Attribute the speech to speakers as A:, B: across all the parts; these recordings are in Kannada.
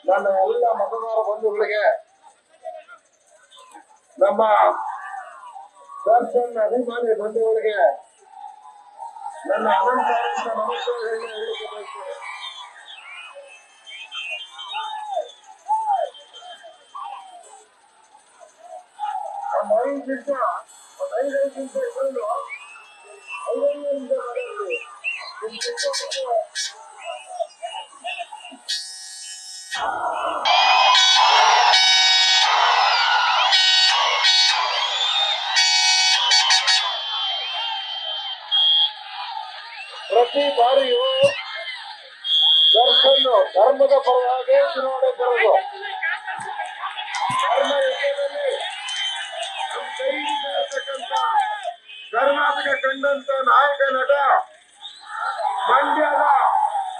A: ನನ್ನ ಎಲ್ಲ ಮತದಾರ ಬಂಧುಗಳಿಗೆ ನಮ್ಮ ದರ್ಶನ್ ಅಭಿಮಾನಿ ಬಂಧುಗಳಿಗೆ ನನ್ನ ಅನಂತ ನಮಸ್ಕಾರಗಳನ್ನು ಹೇಳಿಕೆ ಬಯಸ್ತೇನೆ. ಪ್ರತಿ ಬಾರಿಯೂ ದರ್ಶನ್ ಧರ್ಮದ ಪರವಾಗಿ ಚುನಾವಣೆ ಬರೋದು. ಧರ್ಮ ಯುದ್ಧದಲ್ಲಿ ನಮ್ಮ ಕೈ ಹಿಡಿದಿರತಕ್ಕಂತ ಕರ್ನಾಟಕ ಕಂಡಂತ ನಾಯಕ ನಟ ಮಂಡ್ಯದ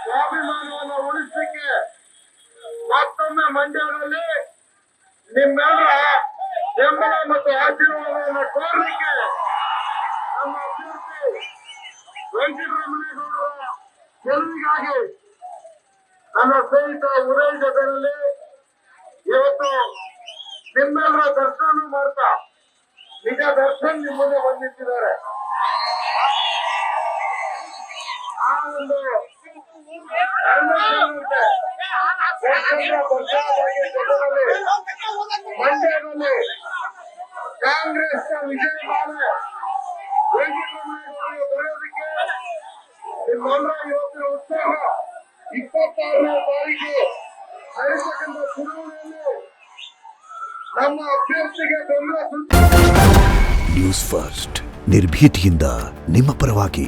A: ಸ್ವಾಭಿಮಾನವನ್ನು ಉಳಿಸಲಿಕ್ಕೆ ಮತ್ತೊಮ್ಮೆ ಮಂಡ್ಯದಲ್ಲಿ ನಿಮ್ಮೆಲ್ಲರ ಬೆಂಬಲ ಮತ್ತು ಆಶೀರ್ವಾದವನ್ನು ಕೋರಲಿಕ್ಕೆ ನಮ್ಮ ಅಭ್ಯರ್ಥಿ ವೆಂಕಟರಮಣೇಗೌಡರ ಗೆಲುವಿಗಾಗಿ ನನ್ನ ಸ್ನೇಹಿತ ಉದಯ್ ಜೊತೆಯಲ್ಲಿ ಇವತ್ತು ನಿಮ್ಮೆಲ್ಲರ ದರ್ಶನ ಮಾಡ್ತಾ ನಿಜ ದರ್ಶನ್ ನಿಮ್ಮ ಮುಂದೆ ಬಂದಿದ್ದಾರೆ. ಆ ಒಂದು ಮಂಡ್ಯದಲ್ಲಿ ಕಾಂಗ್ರೆಸ್ ವಿಜಯಮಾಲೆ ವೆಂಕಟರಮಣೇಗೌಡರಿಗೆ ಬರೆಯೋದಕ್ಕೆ ನಿಮ್ಮೆಲ್ಲರ ಇವತ್ತಿನ ಉತ್ಸಾಹ 26ನೇ ತಾರೀಕು ನಡೆಸತಕ್ಕಂಥ ಚುನಾವಣೆಯಲ್ಲಿ ನಮ್ಮ ಅಭ್ಯರ್ಥಿಗೆ ಬೆಂಬಲ.
B: ನ್ಯೂಸ್ ಫಸ್ಟ್ ನಿರ್ಭೀತಿಯಿಂದ ನಿಮ್ಮ ಪರವಾಗಿ.